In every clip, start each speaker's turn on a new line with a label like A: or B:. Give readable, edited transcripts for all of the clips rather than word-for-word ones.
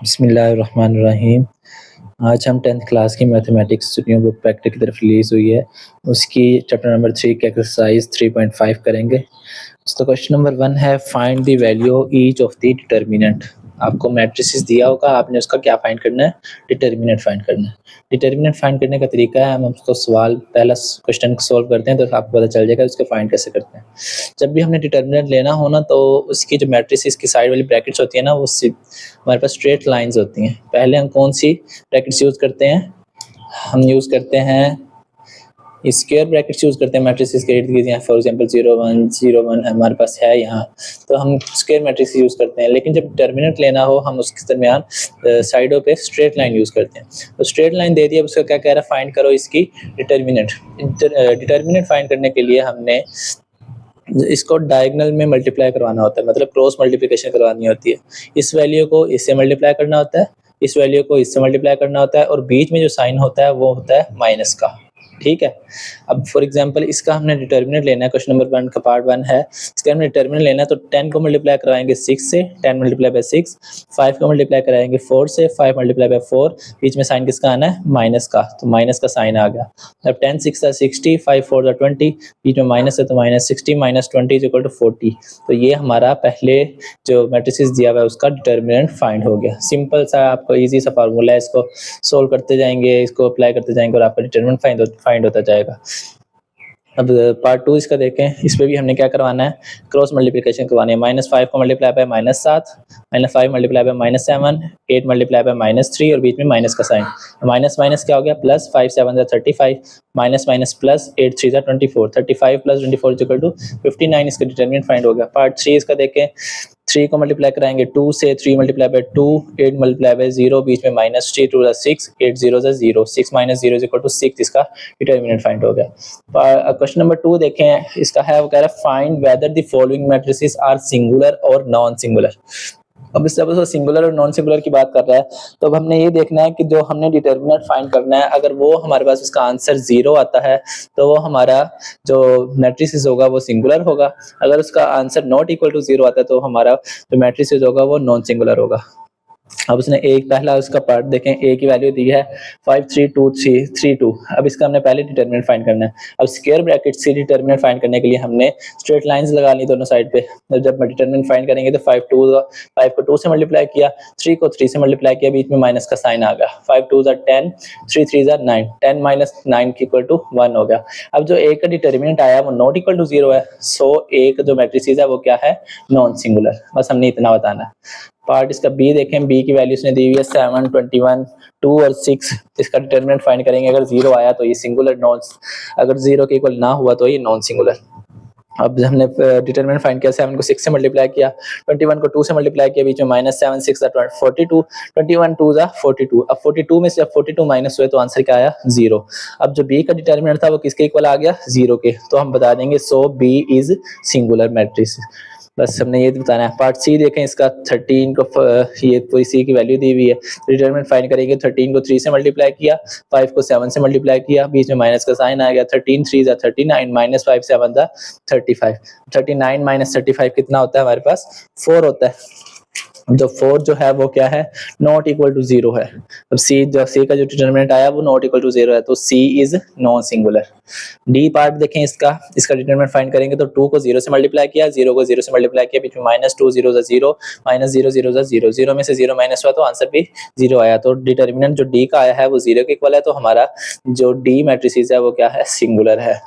A: बिस्मिल्लाहिर्रहमानिर्रहीम। आज हम 10th क्लास की मैथमेटिक्स न्यू बुक प्रैक्टिस की तरफ रिलीज़ हुई है। उसकी चैप्टर नंबर 3 की एक्सरसाइज 3.5 करेंगे। तो क्वेश्चन नंबर 1 है find the value each of the determinant. आपको मैट्रिसेस दिया होगा, आपने उसका क्या फाइंड करना है, डिटर्मिनेंट फाइंड करना है। डिटर्मिनेंट फाइंड करने का तरीका है, हम उसको सवाल पहला क्वेश्चन सॉल्व करते हैं तो आपको पता चल जाएगा उसको फाइंड कैसे करते हैं। जब भी हमने डिटर्मिनेंट लेना हो ना, तो उसकी जो मैट्रिसेस की साइड वाली ब्रैकेट्स होती है ना, वो हमारे पास स्ट्रेट लाइंस होती हैं। पहले हम कौन सी ब्रैकेट्स यूज़ करते हैं, हम यूज़ करते हैं स्क्वायर ब्रैकेट्स यूज़ करते हैं मैट्रिसेस के इर्द गिर्द। फॉर एग्जांपल 0 1 0 1 हमारे पास है यहाँ, तो हम स्क्वायर मैट्रिक्स यूज़ करते हैं। लेकिन जब डिटर्मिनेंट लेना हो, हम उसके दरमियान साइडों पे स्ट्रेट लाइन यूज़ करते हैं। तो स्ट्रेट लाइन दे दिया, उसका क्या कह रहा है, फाइंड करो इसकी डिटर्मिनेंट। डिटर्मिनेंट फाइंड करने के लिए हमने इसको डायगोनल में मल्टीप्लाई करवाना होता है, मतलब क्रॉस मल्टीप्लिकेशन करवानी होती है। इस वैल्यू को इससे मल्टीप्लाई करना होता है, इस वैल्यू को इससे मल्टीप्लाई करना होता है, और बीच में जो साइन होता है वो होता है माइनस का। ठीक है। अब फॉर एग्जांपल इसका हमने डिटर्मिनेंट लेना है, क्वेश्चन नंबर 1 का पार्ट 1 है। इसका हमने डिटर्मिनेंट लेना है, तो 10 को मल्टीप्लाई करवाएंगे 6 से, 10 मल्टीप्लाई बाय 6। 5 को मल्टीप्लाई कराएंगे 4 से, 5 मल्टीप्लाई बाय 4। बीच में साइन किसका आना है, माइनस का, तो माइनस का साइन आ गया। अब 10 6 60, 5 4 20, बीच में माइनस है तो minus 60 minus 20 is equal to 40। तो ये हमारा पहले जो मैट्रिसेस दिया हुआ है उसका डिटर्मिनेंट फाइंड हो गया। सिंपल सा आपको इजी सा फार्मूला है, इसको सोल्व करते जाएंगे, इसको अप्लाई करते जाएंगे और आपका डिटर्मिनेंट फाइंड होता जाएगा। अब पार्ट 2 इसका देखें। इस पे भी हमने क्या करवाना है, क्रॉस मल्टीप्लिकेशन करवानी है। -5 को multiply by -7, -5 multiply by -7, 8 multiply by -3 और बीच में माइनस का साइन। माइनस माइनस क्या हो गया, प्लस 5 7 जा 35, माइनस माइनस प्लस 8 3 जा 24, 35 प्लस 24 इक्वल टू 59। इसका डिटर्मिनेंट फाइंड हो गया। पार्ट 3 इसका देखें। 3 को मल्टीप्लाई कराएंगे 2 से, 3 मल्टीप्लाई बाय 2, 8 मल्टीप्लाई बाय 0, बीच में -3 2 जा 6, 8 0 जा 0, 6 माइनस 0 इज इक्वल टू 6। इसका डिटर्मिनेंट फाइंड हो गया। क्वेश्चन नंबर 2 देखें। इसका है, वो कह रहा है find whether the following matrices are singular और नॉन सिंगुलर। अब इस तरह से सिंगुलर और नॉन सिंगुलर की बात कर रहा है, तो अब हमने ये देखना है कि जो हमने डिटर्मिनेंट फाइंड करना है, अगर वो हमारे पास उसका आंसर 0 आता है तो वो हमारा जो मैट्रिसेस होगा वो सिंगुलर होगा। अगर उसका आंसर नॉट इक्वल टू 0 आता है तो हमारा जो मैट्रिसेस होगा वो नॉन सिंगुलर होगा। अब उसने एक पहला उसका पार्ट देखें, ए की वैल्यू दी है 5 3 2 3 3 2। अब इसका हमने पहले डिटर्मिनेंट फाइंड करना है। अब स्क्वायर ब्रैकेट से डिटर्मिनेंट फाइंड करने के लिए हमने स्ट्रेट लाइंस लगा ली दोनों साइड पे। जब डिटर्मिनेंट फाइंड करेंगे तो 5 को 2 से मल्टीप्लाई किया, 3 को 3 से मल्टीप्लाई किया, बीच में माइनस का साइन आ गया। 5 2 जा 10, 3 3 जा 9, 10 माइनस 9 इक्वल टू 1 हो गया। अब जो ए का डिटर्मिनेंट आया वो नॉट इक्वल टू 0 है, सो ए का जो मैट्रिसेस है वो क्या है, नॉन सिंगुलर। बस हमने इतना बताना है। पार्ट इसका बी देखें। बी की वैल्यू इसने दी हुई है 7 21 2 और 6। इसका डिटर्मिनेंट फाइंड करेंगे। अगर 0 आया तो ये सिंगुलर, नॉन अगर 0 के इक्वल ना हुआ तो ये नॉन सिंगुलर। अब हमने डिटरमिनेंट फाइंड किया, 7 को 6 से मल्टीप्लाई किया, 21 को 2 से मल्टीप्लाई किया, बीच में -7 6 42, 21 2 जा 42। अब 42 में से जब 42 माइनस हुए तो आंसर क्या आया, 0। अब जो बी का डिटरमिनेंट था वो किसके इक्वल आ गया, 0 के, तो हम बता देंगे सो बी इज सिंगुलर मैट्रिक्स। बस हमने ये बताना है। पार्ट सी देखें। इसका 13 को ये पूरी सी की वैल्यू दी हुई है, डिटरमिनेंट फाइंड करेंगे। 13 को 3 से मल्टीप्लाई किया, 5 को 7 से मल्टीप्लाई किया, बीच में माइनस का साइन आ गया। 13 3 जा 39, -5 7 जा 35। 39 माइनस 35 कितना होता है हमारे पास, 4 होता है। जो 4 जो है वो क्या है, नॉट इक्वल टू 0 है। अब सी का जो डिटरमिनेंट आया वो नॉट इक्वल टू 0 है, तो C is non singular. D part देखें। इसका डिटरमिनेंट फाइंड करेंगे तो 2 को 0 से मल्टीप्लाई किया, 0 को 0 से मल्टीप्लाई किया, बीच में -2 0 जा 0, -0 0 जा 0, 0 में से 0 माइनस हुआ तो आंसर भी 0 आया। तो डिटरमिनेंट जो डी का आया है वो 0 के इक्वल है, तो हमारा जो डी मैट्रिसेस है वो क्या है, सिंगुलर है।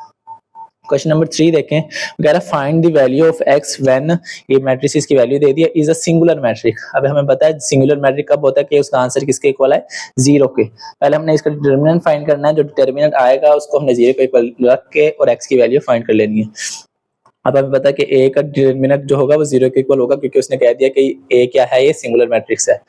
A: क्वेश्चन नंबर 3 देखें। वगैरह find the value of x when ये मैट्रिसेस की वैल्यू दे दी है इज अ सिंगुलर मैट्रिक। अब हमें पता है सिंगुलर मैट्रिक कब होता है कि उसका आंसर किसके इक्वल है, 0 के। पहले हमने इसका डिटरमिनेंट फाइंड करना है, जो डिटरमिनेंट आएगा उसको हमने 0 के इक्वल रख के और x की वैल्यू फाइंड कर लेनी है। अब हमें पता है कि a का डिटरमिनेंट जो होगा वो 0 के इक्वल होगा, क्योंकि उसने कह दिया कि a क्या है, ये सिंगुलर मैट्रिक्स है।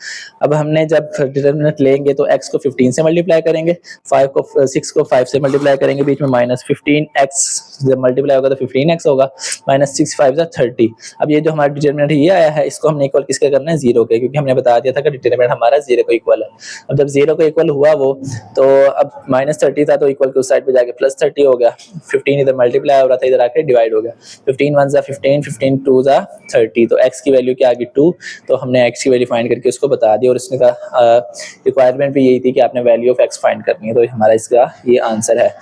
A: अब हमने जब डिटरमिनेंट लेंगे तो x को 15 से मल्टीप्लाई करेंगे, 6 को 5 से मल्टीप्लाई करेंगे, बीच में -15x जब मल्टीप्लाई होगा तो 15x होगा, -6 5 जा 30। अब ये जो हमारा डिटरमिनेंट ये आया है इसको हमने इक्वल किसके करना है, 0 के, क्योंकि हमने बता दिया था कि डिटरमिनेंट हमारा 0 को इक्वल है। अब जब 0 को इक्वल हुआ वो, तो अब -30 था तो इक्वल के उस साइड पे जाके +30 हो गया, 15 इधर मल्टीप्लाई हो रहा था, इधर आके डिवाइड हो गया। 15 1 15, 15 2 30, तो x की वैल्यू क्या आ गई 2, तो हमने x की वैल्यू फाइंड करके उसको बता दी और इसने कहा रिक्वायरमेंट भी यही थी कि आपने वैल्यू ऑफ x फाइंड करनी है, तो हमारा इसका ये आंसर है।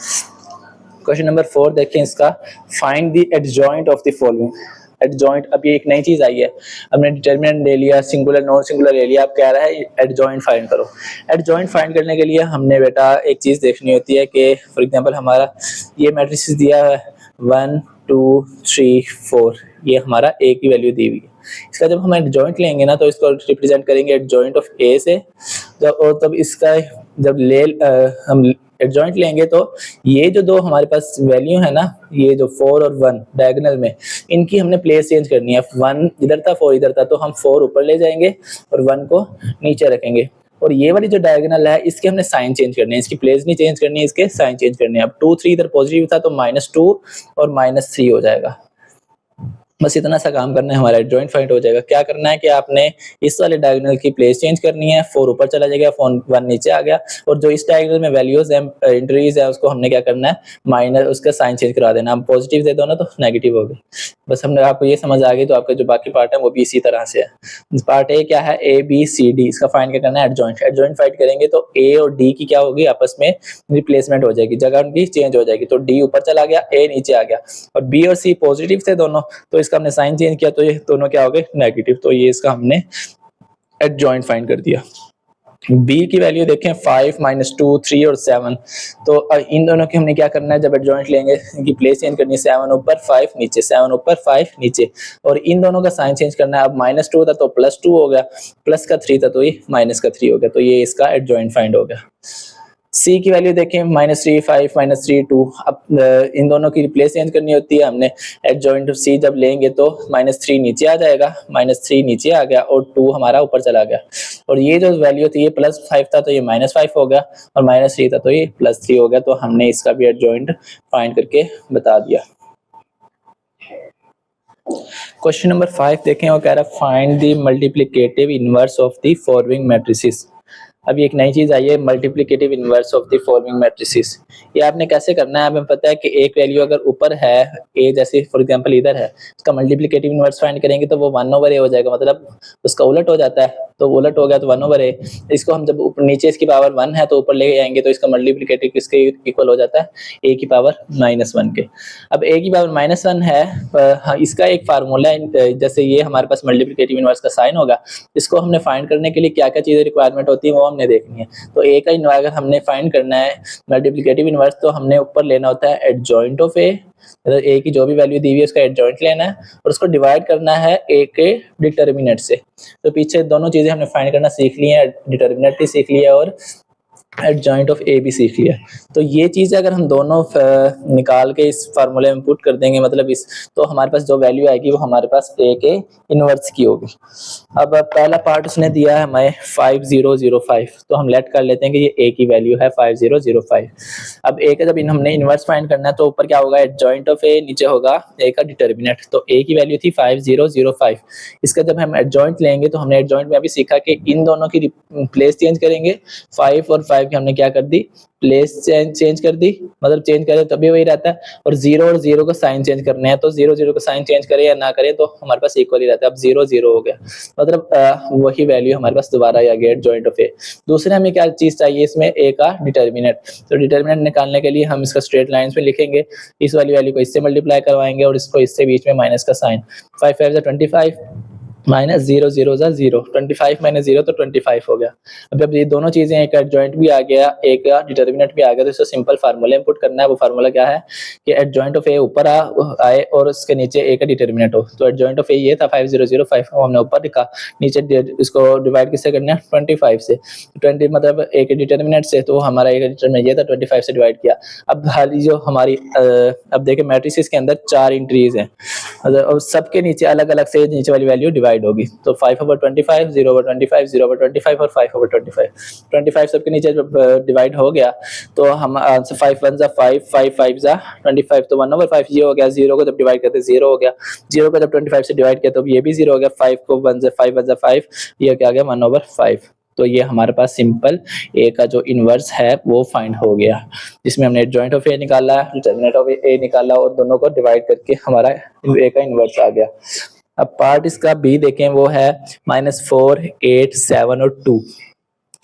A: क्वेश्चन नंबर 4 देखें इसका, find the adjoint of the following. Adjoint, अब ये एक नई चीज आई है, हमने डिटरमिनेंट ले लिया, सिंगुलर नॉन सिंगुलर ले लिया, अब कह रहा है एडजॉइंट फाइंड करो। एडजॉइंट फाइंड करने के लिए हमने बेटा एक चीज देखनी होती है कि फॉर एग्जांपल हमारा ये मैट्रिसेस दिया है 1 2 3 4, ये हमारा ए की वैल्यू दी हुई है। इसका जब हम एडजॉइंट लेंगे ना तो इसको रिप्रेजेंट करेंगे एडजॉइंट ऑफ ए से, जब और तब इसका जब हम एडजॉइंट लेंगे तो ये जो दो हमारे पास वैल्यू है ना, ये जो 4 और 1 डायगोनल में, इनकी हमने प्लेस चेंज करनी है। 1 इधर था 4 इधर था, तो हम 4 ऊपर ले जाएंगे और 1 को नीचे रखेंगे। और ये वाली जो डायगोनल है इसके हमने साइन चेंज करने हैं, इसकी प्लेस नहीं चेंज करनी है, इसके साइन चेंज करने हैं। अब 2 3 इधर पॉजिटिव था तो -2 और -3 हो जाएगा। बस इतना सा काम करना है, हमारा एडजॉइंट फाइंड हो जाएगा। क्या करना है कि आपने इस वाले डायगोनल की प्लेस चेंज करनी है, 4 ऊपर चला जाएगा, 1 नीचे आ गया, और जो इस डायगोनल में वैल्यूज है एंट्रीज है उसको हमने क्या करना है माइनस, उसका साइन चेंज करा देना। हम पॉजिटिव दे दो ना तो नेगेटिव हो गई। बस हमने आपको ये समझ आ गई, तो आपका जो बाकी पार्ट है वो भी इसी तरह से है। पार्ट ए क्या है, ए बी सी डी, इसका फाइंड क्या करना है एडजॉइंट। एडजॉइंट फाइंड करेंगे तो ए और डी की क्या होगी, आपस में रिप्लेसमेंट हो जाएगी, जगह उनकी चेंज हो जाएगी। तो डी ऊपर चला गया, ए नीचे आ गया, और बी और सी पॉजिटिव थे दोनों, तो इसका हमने साइन चेंज किया तो ये दोनों क्या हो गए नेगेटिव, तो ये इसका हमने एडजॉइंट फाइंड कर दिया। b की वैल्यू देखें 5 -2 3 और 7, तो इन दोनों की हमने क्या करना है, जब एडजॉइंट लेंगे इनकी प्लेस चेंज करनी है, 7 ऊपर 5 नीचे, 7 ऊपर 5 नीचे, और इन दोनों का साइन चेंज करना है। अब -2 था तो +2 हो गया, प्लस का 3 था तो ये -3 हो गया, तो ये इसका एडजॉइंट फाइंड हो गया। C की वैल्यू देखें -3 5 -3 2, अब इन दोनों की रिप्लेस चेंज करनी होती है हमने। एडजॉइंट ऑफ C जब लेंगे तो -3 नीचे आ जाएगा, -3 नीचे आ गया और 2 हमारा ऊपर चला गया, और ये जो वैल्यू थी ये +5 था तो ये -5 हो गया, और -3 था तो ये +3 हो गया, तो हमने इसका भी एडजॉइंट फाइंड करके बता दिया। क्वेश्चन नंबर 5 देखें, वो कह रहा है find the multiplicative inverse of the following matrices. अब एक नई चीज आई है, multiplicative inverse of the following matrices. ये आपने कैसे करना है, हमें पता है कि एक वैल्यू अगर ऊपर है ए, जैसे फॉर एग्जांपल इधर है, उसका मल्टीप्लिकेटिव इनवर्स फाइंड करेंगे तो वो 1/a हो जाएगा, मतलब उसका उलट हो जाता है, तो उलट हो गया तो 1/a। इसको हम जब ऊपर नीचे इसकी पावर 1 है तो ऊपर ले आएंगे तो इसका मल्टीप्लिकेटिव किसके इक्वल हो जाता है, a की पावर -1 के। अब a की पावर -1 है, इसका एक फार्मूला है, जैसे ये हमारे पास मल्टीप्लिकेटिव इनवर्स का साइन होगा, इसको हमने फाइंड करने के लिए क्या क्या चीजें रिक्वायरमेंट होती है वो हमने देखनी है। तो a का इनवर्स अगर हमने फाइंड करना है मल्टीप्लिकेटिव इनवर्स, तो हमने ऊपर लेना होता है एडजॉइंट ऑफ a, मतलब a की जो भी वैल्यू दी हुई है उसका एडजॉइंट लेना है और उसको डिवाइड करना है a के डिटर्मिनेंट से। तो पीछे दोनों चीजें हमने फाइंड करना सीख ली है, डिटर्मिनेंट भी सीख लिया और एडजॉइंट ऑफ ए भी सीख लिया। तो ये चीज़ अगर हम दोनों निकाल के इस फार्मूले में पुट कर देंगे, मतलब इस, तो हमारे पास जो वैल्यू आएगी वो हमारे पास ए के इनवर्स की होगी। अब पहला पार्ट उसने दिया है हमें 5005, तो हम लेट कर लेते हैं कि ये ए की वैल्यू है 5005। अब ए का जब हमने इनवर्स फाइंड करना है तो ऊपर क्या होगा एडजॉइंट ऑफ ए, नीचे होगा ए का डिटर्मिनेंट। तो ए की वैल्यू थी 5005, इसका जब हम एडजॉइंट लेंगे तो हमने एडजॉइंट में अभी सीखा कि इन दोनों की प्लेस चेंज करेंगे, 5 और 5 की हमने क्या कर दी प्लेस चेंज कर दी, मतलब चेंज करें तभी वही रहता है, और 0 और 0 का साइन चेंज करने हैं, तो 0 0 का साइन चेंज करें या ना करें तो हमारे पास इक्वल ही रहता है। अब 0 0 हो गया, मतलब वही वैल्यू हमारे पास दोबारा आ गया एडजॉइंट ऑफ ए। दूसरे हमें क्या चीज चाहिए इसमें, ए का डिटर्मिनेंट। तो डिटर्मिनेंट निकालने के लिए हम इसका स्ट्रेट लाइंस में लिखेंगे, इस वाली वैल्यू को इससे मल्टीप्लाई करवाएंगे और इसको इससे बीच में माइनस का साइन, 5 5 25 -0 0 0, 25 -0 तो 25 हो गया। अब जब ये दोनों चीजें, एक एडजॉइंट भी आ गया एक का डिटर्मिनेंट भी आ गया, तो इसको सिंपल फार्मूले में पुट करना है। वो फार्मूला क्या है कि एडजॉइंट ऑफ ए ऊपर आए और उसके नीचे ए का डिटर्मिनेंट हो। तो एडजॉइंट ऑफ ए ये था 5005, हमने ऊपर लिखा, नीचे इसको डिवाइड किससे करना है 25 से, 20 मतलब ए के डिटर्मिनेंट से, तो हमारा ए का डिटर्मिनेंट ये था 25 से डिवाइड किया। अब हाली जो हमारी अब देखिए मैट्रिसेस के अंदर 4 एंट्रीज हैं और सबके नीचे अलग अलग से नीचे वाली वैल्यू डिवाइड होगी। तो 5/25 0/25 0/25 और 5/25, 25 सबके नीचे जब डिवाइड हो गया तो हम 5 1 5 5 5 25, तो 1/5 ये हो गया। 0 को जब डिवाइड करते 0 हो गया, 0 को जब 25 से डिवाइड किया तो ये भी 0 हो गया। 5 को 1 5 1 5, ये क्या आ गया 1/5। तो ये हमारे पास सिंपल ए का जो इन्वर्स है वो फाइंड हो गया, जिसमें हमने एडजॉइंट ऑफ ए निकाला, डिटरमिनेंट ऑफ ए निकाला और दोनों को डिवाइड करके हमारा ए का इन्वर्स आ गया। अब पार्ट इसका बी देखें, वो है -4, 8, 7 और 2।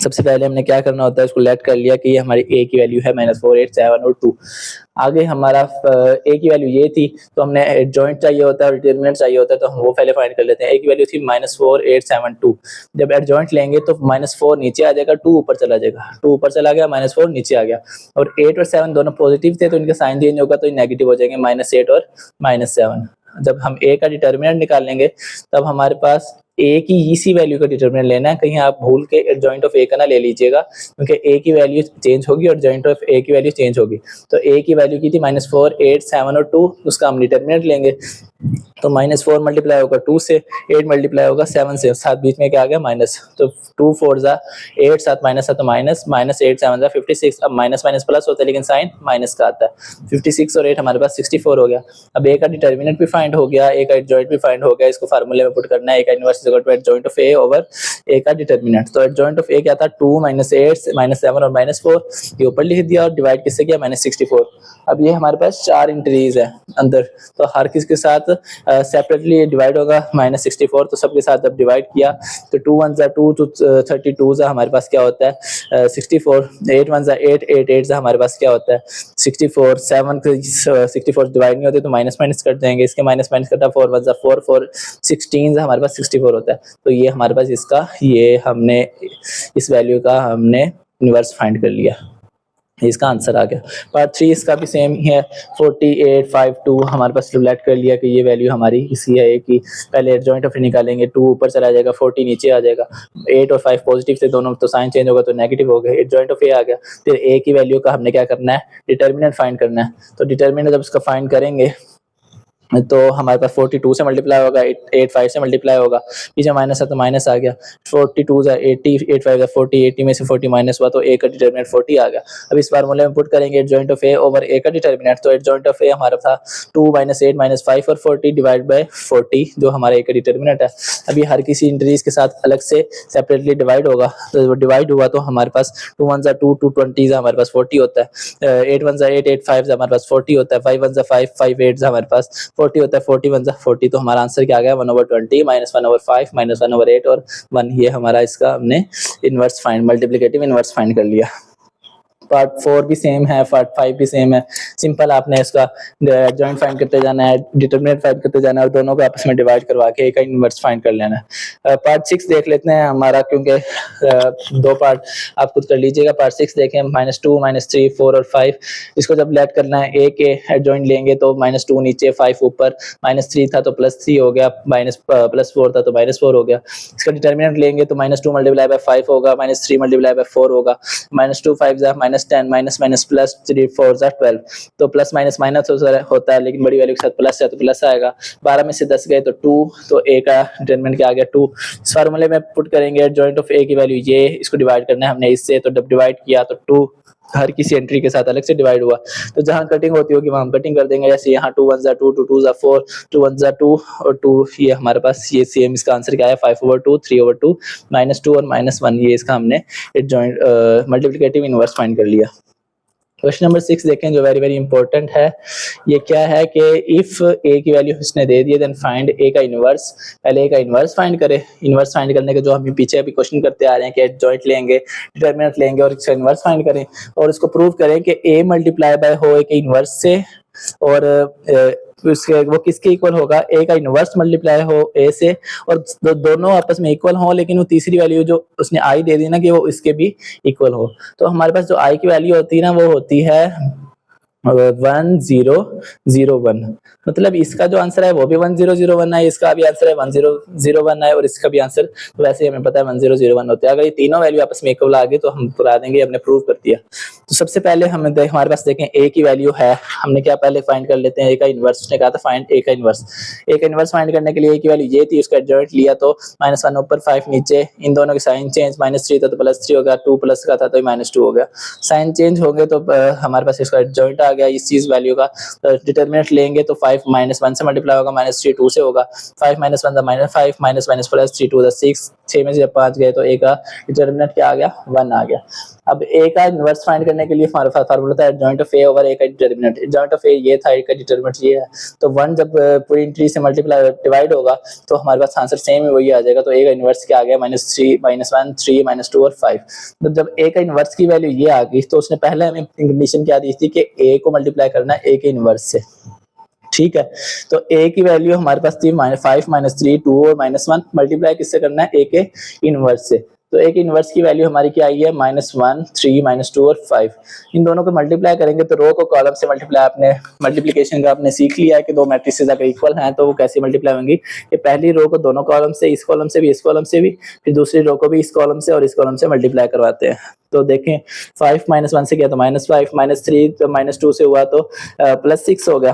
A: सबसे पहले हमने क्या करना होता है, इसको लेट कर लिया कि ये हमारी ए की वैल्यू है -4, 8, 7 और 2। आगे हमारा ए की वैल्यू ये थी, तो हमने एडजॉइंट चाहिए होता है और डिटरमिनेंट चाहिए होता है, तो हम वो पहले फाइंड कर लेते हैं। ए की वैल्यू थी -4, 8, 7, 2। जब एडजॉइंट लेंगे तो -4 नीचे आ जाएगा, 2 ऊपर चला जाएगा, 2 ऊपर चला गया, -4 नीचे आ गया। और 8 और 7 दोनों पॉजिटिव थे, तो इनका साइन चेंज होगा, तो ये नेगेटिव हो जाएंगे, -8 और -7। जब हम ए का डिटरमिनेंट निकालेंगे तब हमारे पास ए की इसी वैल्यू का डिटरमिनेंट लेना है, कहीं आप भूल के एडजॉइंट ऑफ ए का ना ले लीजिएगा, क्योंकि ए की वैल्यू चेंज होगी और एडजॉइंट ऑफ ए की वैल्यू चेंज होगी। तो ए की वैल्यू की थी -4, 8, 7 और 2, उसका हम डिटरमिनेंट लेंगे। तो -4 मल्टीप्लाई होगा 2 से, 8 मल्टीप्लाई होगा 7 से, साथ बीच में क्या आ गया माइनस, तो 2 4 जा 8, 7 माइनस है तो माइनस, -8 7 जा 56। अब माइनस माइनस प्लस होता है लेकिन साइन माइनस का आता है। 56 और 8 हमारे पास 64 हो गया। अब ए का डिटरमिनेंट भी फाइंड हो गया, ए का एडजॉइंट भी फाइंड हो गया, इसको फार्मूले में पुट करना है, ए का inverse is equal to adjoint of A over A का डिटरमिनेंट। तो एडजॉइंट ऑफ ए क्या था, 2 -8 -7 और -4, ये ऊपर लिख दिया और डिवाइड किससे किया, -64। अब ये हमारे पास 4 इंटीजर्स है अंदर, तो हर किस के साथ सेपरेटली डिवाइड होगा, -64, तो सबके साथ जब डिवाइड किया तो 2 1 जा 2, तो 32 जा हमारे पास क्या होता है 64, 8 1 जा 8, 8 8 जा हमारे पास क्या होता है 64, 7 64 डिवाइड नहीं होते तो माइनस माइनस कर देंगे, इसके माइनस माइनस करता है 4 1 जा 4, 4 16 जा हमारे पास 64 होता है। तो ये हमारे पास इसका, ये हमने इस वैल्यू का हमने इनवर्स फाइंड कर लिया, इसका आंसर आ गया। पार्ट 3 इसका भी सेम ही है, 48 5 2 हमारे पास रिलेट कर लिया कि ये वैल्यू हमारी इसी है कि पहले एडजॉइंट ऑफ निकालेंगे, 2 ऊपर चला जाएगा, 40 नीचे आ जाएगा, 8 और 5 पॉजिटिव थे दोनों, तो साइन चेंज होगा तो नेगेटिव हो गया, एडजॉइंट ऑफ ए आ गया। फिर ए की वैल्यू का हमने क्या करना है, डिटरमिनेंट फाइंड करना है। तो डिटरमिनेंट जब इसका फाइंड करेंगे तो हमारे पास 42 से मल्टीप्लाई होगा, 8 5 से मल्टीप्लाई होगा, पीछे माइनस है तो माइनस आ गया, 42 जा 80, 8 5 जा 40, 80 में से 40 माइनस हुआ तो ए का डिटरमिनेंट 40 आ गया। अब इस फार्मूले में पुट करेंगे adjoint of A over A का डिटरमिनेंट, तो एडजॉइंट ऑफ ए हमारा था 2 -8 -5 और 40 डिवाइड बाय 40, जो हमारा ए का डिटरमिनेंट है। अभी हर किसी इंटीजर के साथ अलग से सेपरेटली डिवाइड होगा, तो जब डिवाइड हुआ तो हमारे पास 2 1 जा 2, 2 20 हमारे पास 40 होता है, 8 1 जा 8, 8 5 हमारे पास 40 होता है, 5 1 जा 5, 5 8 हमारे पास 40 होता है, 40 1 40, तो हमारा आंसर क्या आ गया 1/20 -1/5 -1/8 और 1, ये हमारा इसका हमने inverse find, multiplicative inverse find कर लिया। पार्ट 4 भी सेम है, पार्ट 5 भी सेम है, सिंपल आपने इसका जॉइंट फाइंड करते जाना है, डिटरमिनेंट फाइंड करते जाना है और दोनों को आपस में डिवाइड करवा के एक इनवर्स फाइंड कर लेना है। पार्ट 6 देख लेते हैं हमारा, क्योंकि 2 पार्ट आप खुद कर लीजिएगा। पार्ट 6 देखें, -2 -3 4 और 5, इसको जब लेट करना है ए के एडजॉइंट लेंगे तो -2 नीचे 5 ऊपर, -3 था तो +3 हो गया, +4 था तो -4 हो गया। इसका डिटरमिनेंट लेंगे तो -2 मल्टीप्लाई बाय 5 होगा, -3 मल्टीप्लाई बाय 4 होगा, -2 5 जा -10 माइनस प्लस 3 4 जा 12, तो प्लस माइनस माइनस होता है लेकिन बड़ी वैल्यू के साथ प्लस है तो प्लस आएगा। 12 में से 10 गए तो 2, तो ए का डिटरमिनेंट क्या आ गया 2। इस फार्मूले में पुट करेंगे एडजॉइंट ऑफ ए की वैल्यू ये, इसको डिवाइड करना है हमने इससे, तो जब डिवाइड किया तो 2 हर किसी एंट्री के साथ अलग से डिवाइड हुआ, तो जहां कटिंग होती होगी वहां हम कटिंग कर देंगे। जैसे यहाँ 2 1 जा 2, 2 2 जा 4, 2 1 जा 2 और 2, ये हमारे पास ये सेम, इसका आंसर क्या है 5/2, 3/2 -2 और -1, ये इसका हमने एडजॉइंट मल्टीप्लिकेटिव इनवर्स फाइंड कर लिया। क्वेश्चन नंबर 6 देखें, जो वेरी वेरी इंपॉर्टेंट है। ये क्या है कि इफ ए की वैल्यू इसने दे दी है, देन फाइंड ए का इनवर्स। पहले ए का इनवर्स फाइंड करें। इनवर्स फाइंड करने के जो हम पीछे अभी क्वेश्चन करते आ रहे हैं कि एडजॉइंट लेंगे, डिटरमिनेंट लेंगे और इसका इनवर्स फाइंड करें, और इसको प्रूव करें कि ए मल्टीप्लाई बाय हो ए के इनवर्स से, और उसके वो किसके इक्वल होगा, ए का इनवर्स मल्टीप्लाई हो ए से, और दोनों आपस में इक्वल हो, लेकिन वो तीसरी वैल्यू जो उसने आई दे दी ना कि वो इसके भी इक्वल हो। तो हमारे पास जो आई की वैल्यू होती है ना, वो होती है 1001, मतलब इसका जो आंसर है वो भी 1001 है, इसका भी आंसर है 1001 है, और इसका भी आंसर तो वैसे ही हमें पता है 1001 होता है। अगर ये तीनों वैल्यू आपस में इक्वल आ गई तो हम बता देंगे हमने प्रूव कर दिया। तो सबसे पहले हमें हमारे पास देखें ए की वैल्यू है, हमने क्या पहले फाइंड कर लेते हैं ए का इनवर्स। उसने कहा था फाइंड ए का इनवर्स। ए का इनवर्स फाइंड करने के लिए ए की वैल्यू ये थी, उसका एडजॉइंट लिया तो -1 ऊपर 5 नीचे, इन दोनों के साइन चेंज, -3 था तो +3 हो गया, 2 प्लस का था तो -2 हो गया। साइन चेंज हो गए तो हमारे पास इसका एडजॉइंट आ आ गया इस चीज वैल्यू का, डिटर्मिनेंट लेंगे तो 5 -1 से मल्टीप्लाई होगा, -3 2 से होगा, 5 - 1 -5 -1 प्लस 3 2 6, 6 में से जब 5 गए तो ए का डिटर्मिनेंट क्या आ गया, 1 आ गया। अब ए का इनवर्स फाइंड करने के लिए फार्मूला था adjoint of A over A का डिटर्मिनेंट। एडजॉइंट ऑफ ए ये था, ए का डिटर्मिनेंट ये है, तो 1 जब पूरी इंट्री से मल्टीप्लाई डिवाइड होगा तो हमारे पास आंसर सेम है, वही आ जाएगा। तो ए का इनवर्स क्या आ गया, -3 -1 3 -2 और 5। तो जब ए का इनवर्स की वैल्यू ये आ गई तो उसने पहले हमें कंडीशन क्या दी थी कि ए को मल्टीप्लाई करना है ए के इनवर्स से, ठीक है। तो ए की वैल्यू हमारे पास थी -5 -3 2 और -1, मल्टीप्लाई किससे करना है, ए के इनवर्स से। तो ए के इनवर्स की वैल्यू हमारी क्या आई है, -1 3 -2 और 5। इन दोनों को मल्टीप्लाई करेंगे तो रो को कॉलम से मल्टीप्लाई, आपने मल्टीप्लिकेशन का आपने सीख लिया है कि दो मैट्रिसेस अगर इक्वल हैं तो वो कैसे मल्टीप्लाई होंगी, कि पहली रो को दोनों कॉलम से, इस कॉलम से भी इस कॉलम से भी, फिर दूसरी रो को भी इस कॉलम से और इस कॉलम से मल्टीप्लाई करवाते हैं। तो देखें 5 -1 से किया तो -5, -3 तो -2 से हुआ तो +6 हो गया।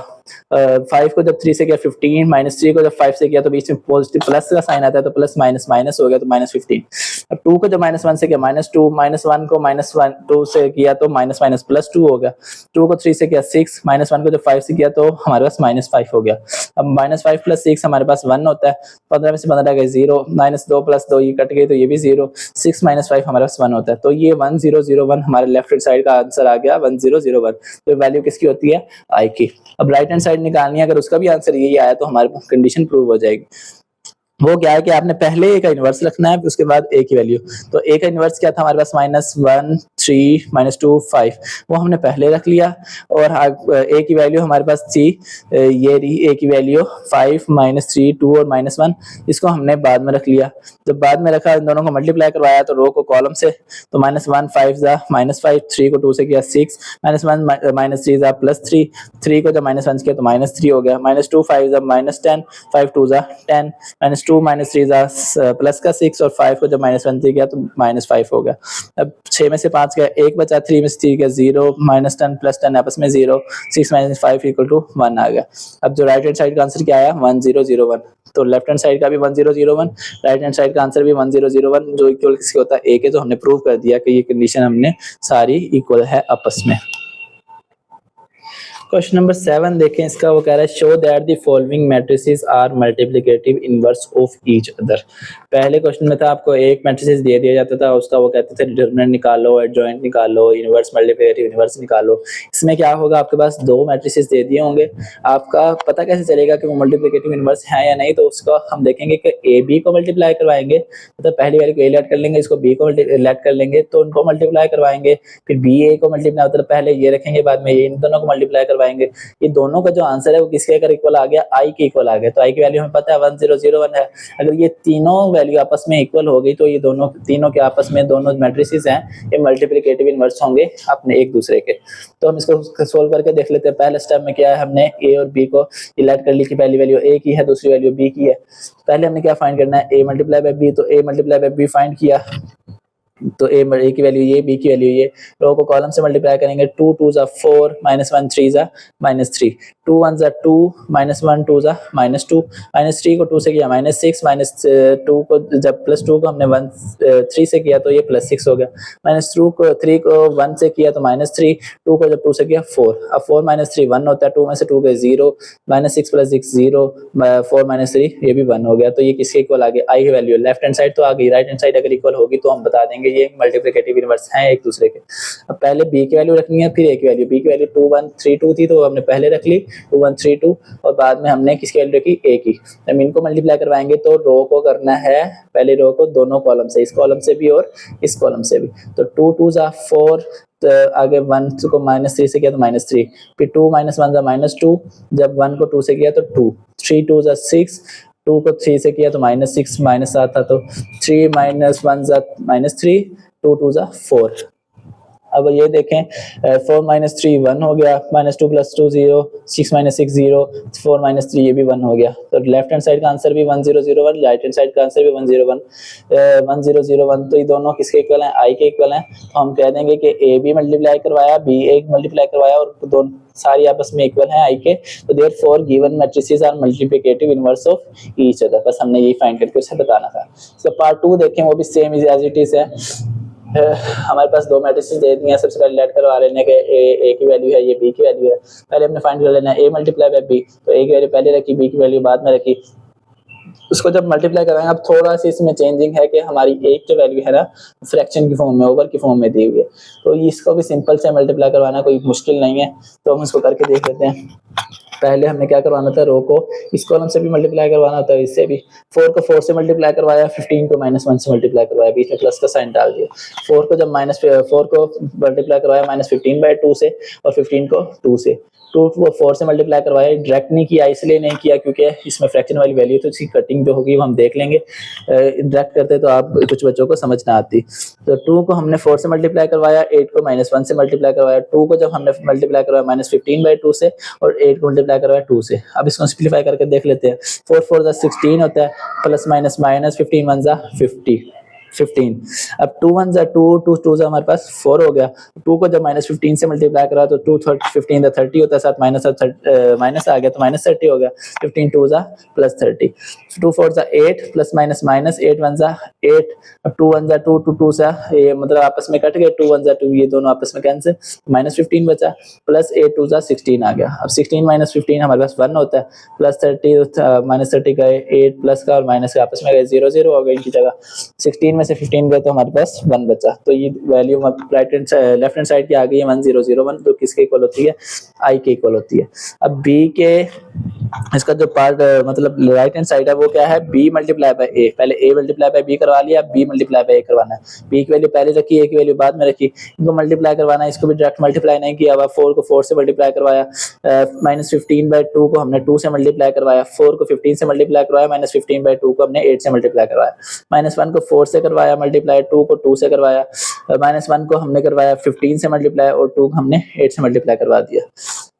A: 5 को जब 3 से किया 15, -3 को जब 5 से किया तो बीच में पॉजिटिव प्लस का साइन आता है तो प्लस माइनस माइनस हो गया तो -15। अब 2 को जब -1 से किया -2, -1 को -2 से किया तो माइनस माइनस +2 हो गया। 2 को 3 से किया 6, -1 को जब 5 से किया तो हमारे पास -5 हो गया। अब -5 + 6 हमारे पास 1 होता है, 15 में से 15 गए 0, -2 + 2 ये कट गए तो ये भी 0, 6 - 5 हमारे पास 1 होता है। तो ये 1001 हमारे लेफ्ट हैंड साइड का आंसर आ गया 1001। तो वैल्यू किसकी होती है, आई की। अब राइट हैंड साइड निकालनी है, अगर उसका भी आंसर यही आया तो हमारे कंडीशन प्रूव हो जाएगी। वो क्या है कि आपने पहले ए का इनवर्स रखना है, उसके बाद ए की वैल्यू। तो ए का इनवर्स क्या था हमारे पास, -1 3 -2 5, वो हमने पहले रख लिया। और ए की वैल्यू हमारे पास थी, ये रही ए की वैल्यू 5 -3 2 और -1, इसको हमने बाद में रख लिया। जब बाद में रखा, इन दोनों को मल्टीप्लाई करवाया तो रो को कॉलम से, तो -1 5 जा -5, 3 को 2 से किया 6, -1 -3 जा +3, 3 को जब -1 किया तो -3 हो गया, -2 5 जा -10, 5 2 जा 10, -2 -3 जा प्लस का 6 और 5 को जब -1 से किया तो -5 हो गया। अब 6 में से 5 गया, 1 बचा, 3 में से 3 गया 0, -10 + 10 आपस में 0, 6 - 5 = 1 आ गया। अब जो राइट हैंड साइड का आंसर क्या आया, 1001। तो लेफ्ट हैंड साइड का भी 1001, राइट हैंड साइड का आंसर भी 1001, जो इक्वल किसके होता है, ए के। तो हमने प्रूव कर दिया कि ये कंडीशन हमने सारी इक्वल है आपस में। क्वेश्चन नंबर 7 देखें, इसका वो कह रहा है show that the following matrices are multiplicative inverse of each other. पहले क्वेश्चन में था आपको एक मैट्रिसेस दे दिया जाता था, उसका वो कहते थे डिटरमिनेंट निकालो, एडजॉइंट निकालो, इनवर्स मल्टीप्लिकेटिव इनवर्स निकालो। इसमें क्या होगा, आपके पास दो मैट्रिसेस दे दिए होंगे, आपका पता कैसे चलेगा कि वो मल्टीप्लिकेटिव इनवर्स है या नहीं, तो उसका हम देखेंगे कि ए बी को मल्टीप्लाई करवाएंगे, मतलब पहली वाली को ए लेट कर लेंगे, इसको बी को लेट कर लेंगे तो उनको मल्टीप्लाई करवाएंगे, फिर बी ए को मल्टीप्लाई, मतलब पहले ये रखेंगे बाद में ये, इन दोनों को मल्टीप्लाई करवाएंगे। ये दोनों का जो आंसर है वो किसके अगर इक्वल आ गया, आई के इक्वल आ गया। तो आई की वैल्यू हमें पता है 1001 है। अगर ये तीनों वैल्यू आपस में इक्वल हो गई तो ये दोनों तीनों के आपस में दोनों मैट्रिसेस हैं, ये मल्टीप्लिकेटिव इनवर्स होंगे अपने एक दूसरे के। तो हम इसको सोल्व करके देख लेते हैं। पहले स्टेप में क्या है, हमने ए और बी को लेट कर ली कि पहली वैल्यू ए की है, दूसरी वैल्यू बी की है। पहले हमने क्या फाइंड करना है, ए मल्टीप्लाई बाय बी, तो A multiply by B find किया, तो ए की वैल्यू ये, बी की वैल्यू ये, रो को कॉलम से मल्टीप्लाई करेंगे, 2 2 जा 4, -1 3 जा -3, 2 1 जा 2, -1 2 जा -2, -3 को 2 से किया -6, -2 को जब +2 को हमने 3 से किया तो ये +6 हो गया, -3 को 1 से किया तो -3, 2 को जब 2 से किया 4, अब 4 -3 1 होता है, 2 में से 2 गए 0, -6 + 6 0, 4 -3 ये भी 1 हो गया। तो ये किसके इक्वल आ गया, आई की वैल्यू। लेफ्ट हैंड साइड तो आ गई, राइट हैंड साइड अगर इक्वल होगी तो हम बता देंगे ये मल्टीप्लिकेटिव इनवर्स हैं एक दूसरे के। अब पहले बी की वैल्यू रखनी है, फिर ए की वैल्यू। बी की वैल्यू 2 1 3 2 थी तो हमने पहले रख ली 2 1 3 2, और बाद में हमने किसकी वैल्यू रखी, ए की। जब इनको मल्टीप्लाई करवाएंगे तो रो को करना है, पहले रो को दोनों कॉलम से, इस कॉलम से भी और इस कॉलम से भी। तो 2 2 जा 4, तो आगे 1 को -3 से किया तो -3, फिर 2 -1 जा -2, जब 1 को 2 से किया तो 2, 3 2 जा 6, 2 को 3 से किया तो -6 माइनस आता तो 3 - 1 जा -3, 2 2 जा 4। अब ये देखें 4 - 3 1 हो गया, -2 + 2 0, 6 - 6 0, 4 - 3 ये भी 1 हो गया। तो लेफ्ट हैंड साइड का आंसर भी 1001, राइट हैंड साइड का आंसर भी 1001। तो ये दोनों किसके इक्वल हैं, आई के इक्वल हैं। तो हम कह देंगे कि ए बी मल्टीप्लाई करवाया, बी ए मल्टीप्लाई करवाया और दोनों सारी आपस में इक्वल हैं आई के। तो therefore given matrices are multiplicative inverse of each other. बस हमने यही फाइंड करके उसे बताना था। तो पार्ट 2 देखें, वो भी सेम एज इट इज है।
B: हमारे पास दो मैट्रिसेस दे दी हैं, सबसे पहले लेट करवा लेने के ए की वैल्यू है, ये बी की वैल्यू है। पहले हमने फाइंड कर लेना है ए मल्टीप्लाई बाय बी, तो ए की वैल्यू पहले रखी, बी की वैल्यू बाद में रखी। उसको जब मल्टीप्लाई कराएंगे, अब थोड़ा सा इसमें चेंजिंग है कि हमारी एक जो वैल्यू है ना फ्रैक्शन की फॉर्म में, ओवर की फॉर्म में दी हुई है, तो इसको भी सिंपल से मल्टीप्लाई करवाना कोई मुश्किल नहीं है, तो हम इसको करके देख लेते हैं। पहले हमने क्या करवाना था, रो को इस कॉलम से भी मल्टीप्लाई करवाना होता है, इससे भी 4 को 4 से मल्टीप्लाई करवाया, 15 को -1 से मल्टीप्लाई करवाया, बीच में प्लस का साइन डाल दिया। 4 को जब -4 को मल्टीप्लाई करवाया -15/2 से और 15 को 2 से, 2 को 4 से मल्टीप्लाई करवाया, डायरेक्ट नहीं किया, इसलिए नहीं किया क्योंकि इसमें फ्रैक्शन वाली वैल्यू, तो इसकी कटिंग जो होगी वो हम देख लेंगे। डायरेक्ट करते तो आप कुछ बच्चों को समझ ना आती। तो 2 को हमने 4 से मल्टीप्लाई करवाया, 8 को -1 से मल्टीप्लाई करवाया, 2 को जब हमने मल्टीप्लाई करवाया -15/2 से और 8 को मल्टीप्लाई करवाया 2 से। अब इसको सिंप्लीफाई करके देख लेते हैं। 4 4 जा 16 होता है, प्लस माइनस माइनस 15 1 जा 15। अब 2 1 जा 2, 2 2 जा हमारे पास 4 हो गया। 2 को जब -15 से मल्टीप्लाई करा तो 2 15 जा 30 होता है, साथ माइनस आ गया तो -30 हो गया। 15 2 जा +30, 2 4 जा 8, प्लस माइनस माइनस 8 1 जा 8। अब 2 1 जा 2, 2 2 जा ये मतलब आपस में कट गए, 2 1 जा 2, ये दोनों आपस में कैंसिल, -15 बचा, प्लस 8 2 जा 16 आ गया। अब 16 -15 हमारे पास 1 होता है, प्लस 30 -30 गए, 8 प्लस का और माइनस का आपस में गए, 0 0 हो गए इनकी जगह। 16 में से 15 गए तो हमारे पास 1 बचा, तो ये value right hand left hand side की आ गई है 1 0 0 1, जो किसके इक्वल होती है, आई के इक्वल होती है। अब बी के इसका जो पार्ट मतलब राइट हैंड साइड है वो क्या है, बी मल्टीप्लाई बाय ए, पहले ए मल्टीप्लाई बाय बी करवा लिया, बी मल्टीप्लाई बाय ए करवाना है। बी की वैल्यू पहले रखी, ए की वैल्यू बाद में रखी, इनको मल्टीप्लाई करवाना है, इसको भी डायरेक्ट मल्टीप्लाई नहीं किया हुआ। 4 को 4 से मल्टीप्लाई करवाया, -15/2 को हमने 2 से मल्टीप्लाई करवाया, 4 को 15 से मल्टीप्लाई करवाया, -15/2 को हमने 8 से मल्टीप्लाई करवाया, -1 को 4 से करवाया मल्टीप्लाई, 2 को 2 से करवाया, -1 को हमने करवाया 15 से मल्टीप्लाई और 2 को हमने 8 से मल्टीप्लाई करवा दिया।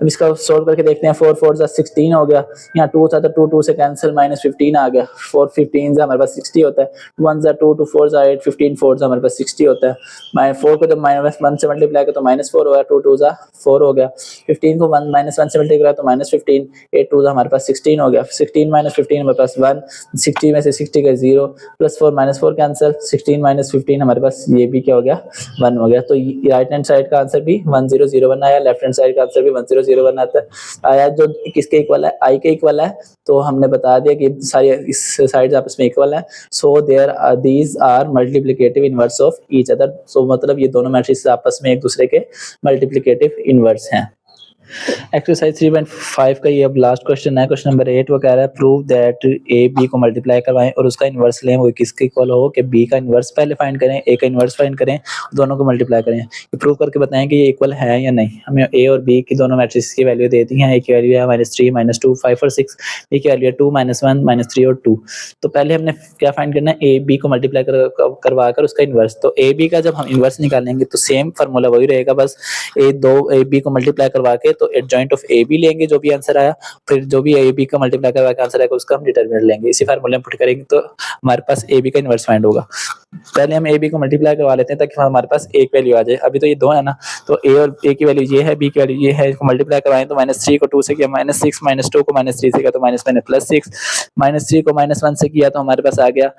B: अब इसका सोल्व करके देखते हैं। 4 4 जा 16 हो गया, यहाँ 2 था तो 2 2 से कैंसिल, -15 आ गया। 4 15 जा हमारे पास 60 होता है, 1 जा 2, 2 4 जा 8, 15 4 जा हमारे पास 60 होता है। 4 को जब -1 से मल्टीप्लाई किया तो -4 हो गया, 2 2 जा 4 हो गया। 15 को 1 से मल्टीप्लाई किया तो -15, 8 2 जा हमारे पास 16 हो गया। 16 -15 हमारे पास 1, 60 में से 60 गए 0, +4 -4 कैंसिल, 16 -15 हमारे पास ये भी क्या हो गया, 1 हो गया। तो राइट हैंड साइड का आंसर भी 1 0 0 1 आया, लेफ्ट हैंड साइड का आंसर भी 1 0 0 1 आता है आया, जो किसके इक्वल है, आई के इक्वल है। तो हमने बता दिया कि सारी इस साइड आपस में इक्वल है, so there these are multiplicative inverse of each other. So मतलब ये दोनों मैट्रिक्स आपस में एक दूसरे के मल्टीप्लिकेटिव इनवर्स हैं। एक्सरसाइज 3.5 का ये अब लास्ट क्वेश्चन है, क्वेश्चन नंबर 8 वो कह रहा है प्रूव दैट ए बी को मल्टीप्लाई करवाएं और उसका इन्वर्स लें, वो किसके इक्वल हो कि बी का इन्वर्स पहले फाइंड करें, ए का इन्वर्स फाइंड करें, दोनों को मल्टीप्लाई करें। ये प्रूव करके बताएं कि ये इक्वल है या नहीं। हमें ए और बी की दोनों मैट्रिक्स की वैल्यू दे दी है, ए की वैल्यू है -3 -2 5 और 6, बी की वैल्यू है 2 -1 -3 और 2। तो पहले हमने क्या फाइंड करना है, ए बी को मल्टीप्लाई करवा कर उसका इन्वर्स। तो ए बी का जब हम इन्वर्स निकालेंगे तो सेम फार्मूला वही रहेगा, बस ए बी को मल्टीप्लाई करवा के तो एडजॉइंट ऑफ ए बी लेंगे, जो भी आंसर आया, फिर जो भी ए बी का मल्टीप्लाई करवा के आंसर आएगा उसका हम डिटरमिनेंट लेंगे। इसी फार्मूले में पुट करेंगे तो हमारे पास ए बी का इन्वर्स फाइंड होगा। पहले हम ए बी को मल्टीप्लाई करवा लेते हैं ताकि हमारे पास एक वैल्यू आ जाए। अभी तो ये दो है ना, तो ए और ए की वैल्यू ये है, बी की वैल्यू ये है, इसको मल्टीप्लाई करवाएं तो -3 को 2 से किया -6, -2 को -3 से किया तो -+6, -3 को -1 से किया तो हमारे पास आ गया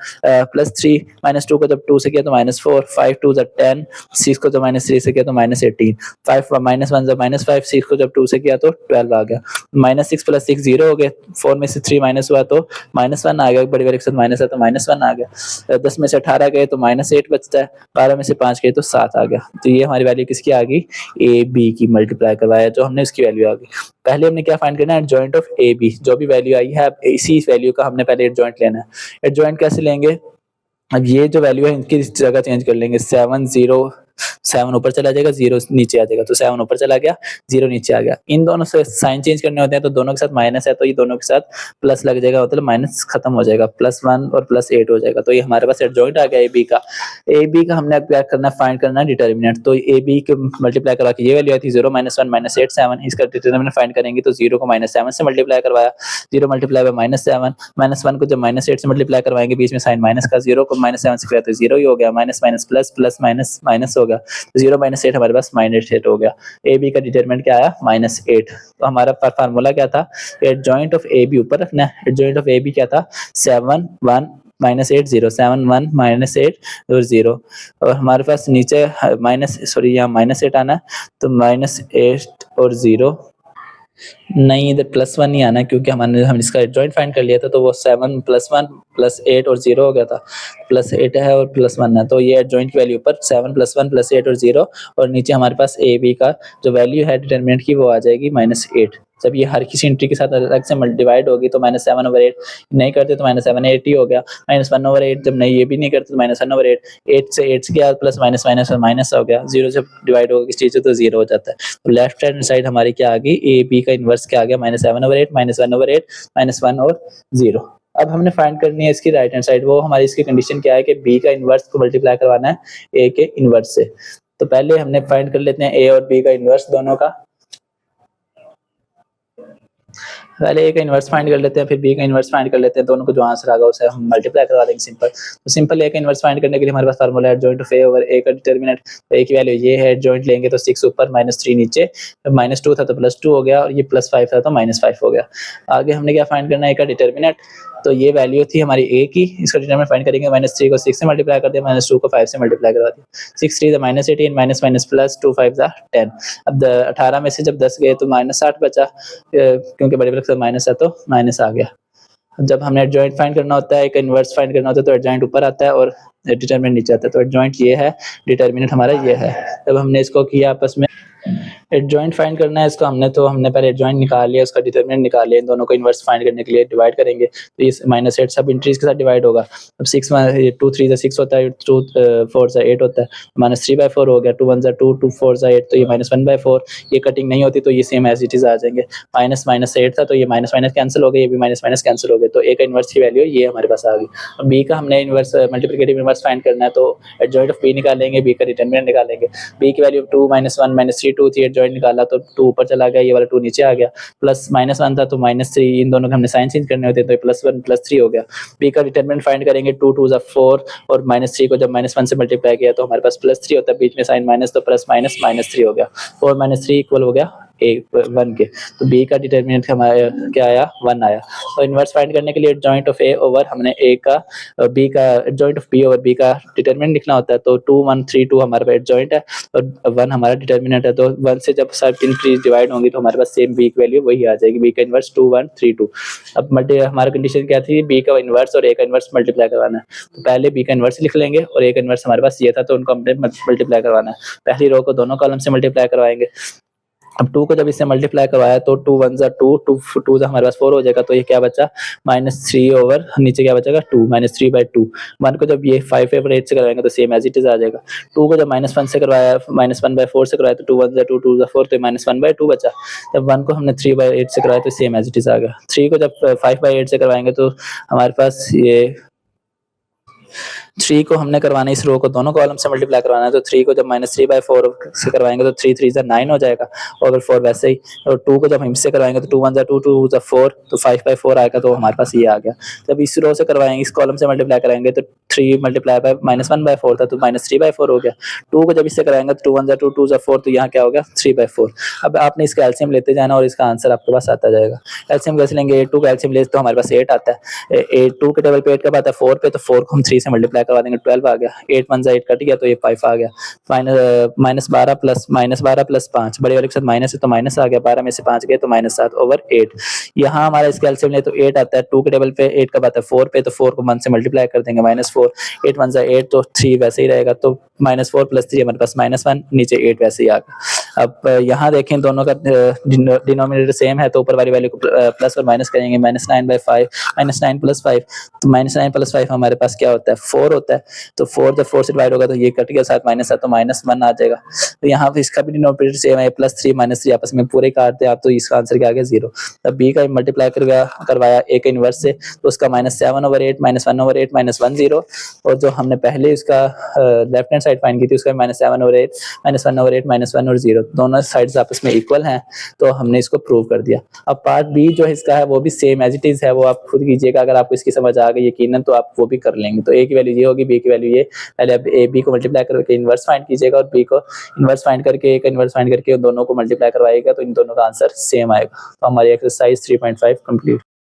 B: +3, -2 को जब 2 से किया तो -4, 5 2 जा 10, 6 को जब -3 से किया तो -18, 5 -1 जब -5, 6 को जब 2 से किया तो 12 आ गया। -6 + 6 0 हो गए, 4 में से 3 माइनस हुआ तो -1 आ गया, बड़ी वाले के साथ माइनस है तो -1 आ गया। 10 में से 18 गए तो -8 बचता है, 12 में से 5 गए तो 7 आ गया। तो ये हमारी वैल्यू किसकी आ गई, ए बी की मल्टीप्लाई करवाया जो हमने, उसकी वैल्यू आ गई। पहले हमने क्या फाइंड करना है, एडजॉइंट ऑफ ए बी, जो भी वैल्यू आई है अब इसी वैल्यू का हमने पहले एडजॉइंट लेना है। एडजॉइंट कैसे लेंगे, अब ये जो वैल्यू है इनकी जगह चेंज कर लेंगे, 7 ऊपर चला जाएगा, 0 नीचे आ जाएगा, तो 7 ऊपर चला गया, 0 नीचे आ गया। इन दोनों से साइन चेंज करने होते हैं तो दोनों के साथ माइनस है तो ये दोनों के साथ प्लस लग जाएगा, मतलब माइनस खत्म हो जाएगा, +1 और +8 हो जाएगा। तो ये हमारे पास एडजॉइंट आ गया ए बी का। ए बी का हमने क्या करना है, फाइंड करना है डिटर्मिनेंट। तो ए बी को मल्टीप्लाई करवा के ये वैल्यू आई थी 0 -1 -8 7, इसका डिटर्मिनेंट फाइंड करेंगे तो 0 को -7 से मल्टीप्लाई करवाया, 0 मल्टीप्लाई बाय -7, -1 को जब -8 से मल्टीप्लाई करवाएंगे, बीच में साइन माइनस का, 0 को -7 से किया तो 0 ही हो गया, minus minus plus, plus minus minus हो गया, 0 -8 हमारे पास -8 हो गया। ए बी का डिटरमिनेंट क्या आया, -8। तो हमारा फार्मूला क्या था, एडजॉइंट ऑफ ए बी ऊपर रखना है, एडजॉइंट ऑफ ए बी क्या था, 7 1 -8 0 7 1 -8 और 0 और हमारे पास नीचे यहाँ -8 आना है तो -8 और 0 नहीं, इधर +1 ही आना है क्योंकि हम इसका एडजॉइंट फाइंड कर लिया था तो वो 7 + 1 + 8 और 0 हो गया था। +8 है और +1 है तो ये एडजॉइंट वैल्यू पर 7 + 1 + 8 और 0 और नीचे हमारे पास ए बी का जो वैल्यू है डिटरमिनेंट की वो आ जाएगी -8। जब ये हर किसी एंट्री के साथ अलग से डिवाइड होगी तो -7/8 नहीं करते तो -7/8 ही हो गया। -1/8 जब नहीं ये भी नहीं करते तो -1/8 8 से 8 गया प्लस माइनस माइनस और माइनस हो गया। 0 जब डिवाइड होगा किसी चीज़ से तो 0 हो जाता है। तो लेफ्ट हैंड साइड हमारी क्या आ गई ए बी का इन्वर्स क्या आ गया -7/8 -1/8 -1 और 0। अब हमने फाइंड करनी है इसकी राइट हैंड साइड। वो हमारी इसकी कंडीशन क्या है कि बी का इन्वर्स को मल्टीप्लाई करवाना है ए के इन्वर्स से। तो पहले हमने फाइंड कर लेते हैं ए और बी का इन्वर्स दोनों का। पहले ए का इन्वर्स फाइंड कर लेते हैं फिर बी का इन्वर्स फाइंड कर लेते हैं। दोनों को जो आंसर आएगा उसे हम मल्टीप्लाई करवा देंगे सिंपल। तो सिंपल ए का इन्वर्स फाइंड करने के लिए हमारे पास फार्मूला है adjoint of A over A का डिटरमिनेंट। तो ए की वैल्यू ये है, एडजॉइंट लेंगे तो 6 ऊपर -3 नीचे, -2 था तो +2 हो गया और ये +5 था तो -5 हो गया। आगे हमने क्या फाइंड करना है ए का डिटरमिनेंट। तो ये वैल्यू थी हमारी ए की, इसका डिटरमिनेंट फाइंड करेंगे। -3 को 6 से मल्टीप्लाई कर दिया, -2 को 5 से मल्टीप्लाई करवा दिया। 6 3 -18 -, +2 5 10। अब 18 में से जब 10 गए तो -8 बचा क्योंकि बड़े बड़े के साथ माइनस है तो माइनस आ गया। जब हमने एडजॉइंट फाइंड करना होता है, एक इन्वर्स फाइंड करना होता है तो एडजॉइंट ऊपर आता है और डिटरमिनेंट नीचे आता है। तो एडजॉइंट ये है, डिटरमिनेंट हमारा ये है। जब हमने इसको किया आपस में एडजॉइंट फाइंड करना है इसको हमने पहले एडजॉइंट निकाल लिया, उसका डिटरमिनेंट निकाल लिया। इन दोनों को इन्वर्स फाइंड करने के लिए डिवाइड करेंगे तो ये -8 सब एंट्रीज के साथ डिवाइड होगा। अब 6 2 3 6 होता है, 2 4 8 होता है, -3/4 हो गया। 2 1 2 2 4 8 तो ये -1/4। ये कटिंग नहीं होती तो ये सेम एज इट इज आ जाएंगे। -8 था तो ये माइनस माइनस कैंसिल हो गए, ये भी माइनस माइनस कैंसिल हो गए। तो ए का इन्वर्स की वैल्यू ये हमारे पास आ गई। अब बी का हमने इन्वर्स मल्टीप्लिकेटिव इन्वर्स फाइंड करना है तो एडजॉइंट ऑफ बी निकालेंगे, बी का डिटरमिनेंट निकालेंगे। बी की वैल्यू 2 -1 -3 2 थी, एडजॉइंट निकाला तो 2 ऊपर चला गया, ये वाला 2 नीचे आ गया। प्लस -1 था तो -3, इन दोनों के हमने साइन चेंज करने होते हैं तो ये +1 +3 हो गया। बी का डिटरमिनेंट फाइंड करेंगे, 2 2 4 और -3 को जब -1 से मल्टीप्लाई किया तो हमारे पास +3 होता है, बीच में साइन माइनस तो प्लस माइनस -3 हो गया। 4 -3 इक्वल हो गया 1 के। तो बी का डिटरमिनेंट हमारा क्या आया, 1 आया। तो इन्वर्स फाइंड करने के लिए एडजॉइंट ऑफ ए ओवर हमने ए का बी का adjoint of B over B का डिटरमिनेंट लिखना होता है। तो 2 1 3 2 हमारे पास एडजॉइंट है और 1 हमारा डिटरमिनेंट है। तो 1 से जब सब एंट्रीज डिवाइड होंगी तो हमारे पास सेम बी की वैल्यू वही आ जाएगी। बी का इन्वर्स 2 1 3 2। अब हमारा कंडीशन क्या थी, बी का इन्वर्स और ए का इन्वर्स मल्टीप्लाई करवाना है। तो पहले बी का इन्वर्स लिख लेंगे और ए का इन्वर्स हमारे पास ये था तो उनको हमने मल्टीप्लाई करवाना है। पहली रो को दोनों कॉलम से मल्टीप्लाई करवाएंगे। अब 2 को जब इससे मल्टीप्लाई करवाया तो 2 1 2 2 हमारे पास 4 हो जाएगा। तो ये क्या बचा, -3 ओवर नीचे क्या बचेगा 2 -3/2। 1 को जब ये 5 ओवर 8 से करवाएंगे तो सेम एज इट इज आ जाएगा। 2 को जब -1 से करवाया, -1/4 से करवाया तो 2 1 2 2 4 तो -1/2 बचा। जब 1 को हमने 3/8 से करवाया तो सेम एज इट इज आ गया। 3 को जब 5/8 से करवाएंगे तो हमारे पास ये 3 को हमने करवाना है, इस रो को दोनों कॉलम से मल्टीप्लाई करवाना है। तो 3 को जब -3/4 से करवाएंगे तो 3 3 9 हो जाएगा। और अगर 4 वैसे ही, और 2 को जब हम इससे करवाएंगे तो 2 1 2 2 4 तो 5/4 आएगा। तो हमारे पास ये आ गया। जब इस रो से करवाएंगे, इस कॉलम से मल्टीप्लाई कराएंगे तो 3 मल्टीप्लाई बाय -1/4 था तो -3/4 हो गया। 2 को जब इससे कराएंगे तो 2 1 2 2 4 तो यहाँ क्या हो गया 3/4। अब आपने इसका एलसीएम लेते जाना और इसका आंसर आपके पास आता जाएगा। एलसीएम कैसे लेंगे, 2 का एलसीएम ले तो हमारे पास 8 आता है। 2 के टेबल पे 8 कब आता है 4 पे, तो 4 को हम 3 से मल्टीप्लाई करवा देंगे, 12 आ गया। 8 1 8 कट गया तो ये 5 आ गया। -12 प्लस 5, बड़े वाले के साथ माइनस है तो माइनस आ गया। 12 में से 5 गए तो -7 ओवर 8। यहाँ हमारा इसका एलसीएम ले तो 8 आता है। 2 के टेबल पे 8 कब आता है 4 पे, तो 4 को 1 से मल्टीप्लाई कर देंगे, -4। 8 1 8 तो 3 वैसे ही रहेगा। तो -4 + 3 हमारे पास -1, नीचे 8 वैसे ही आ गया। अब यहाँ देखें दोनों का डिनोमिनेटर सेम है तो ऊपर वाली वैल्यू को प्लस और माइनस करेंगे। -9/5 -9 + 5 तो -9 + 5 हमारे पास क्या होता है 4 होता है। तो 4 जब 4 से डिवाइड होगा तो ये कट गया, साथ माइनस है तो -1 आ जाएगा। तो यहाँ पे इसका भी डिनोमिनेटर सेम है, +3 -3 आपस में पूरे काटते हैं आप तो इसका आंसर क्या आ गया 0। तब बी का मल्टीप्लाई करवाया ए के इन्वर्स से तो उसका -7/8 -1/8 -1 0। और जो हमने पहले इसका लेफ्ट हैंड साइड फाइंड की थी उसका -7/8 -1/8 -1 और 0 दोनों साइड्स आपस में इक्वल हैं। तो हमने इसको प्रूव कर दिया। अब पार्ट बी जो इसका है वो भी सेम एज इट इज है, वो आप खुद कीजिएगा। अगर आपको इसकी समझ आ गई यकीनन तो आप वो भी कर लेंगे। तो ए की वैल्यू ये होगी, बी की वैल्यू ये। पहले आप ए बी को मल्टीप्लाई करके इन्वर्स फाइंड कीजिएगा और बी को इन्वर्स फाइंड करके ए का इन्वर्स फाइंड करके दोनों को मल्टीप्लाई करवाइएगा तो इन दोनों का आंसर सेम आएगा। तो हमारी एक्सरसाइज 3.5 कंप्लीट।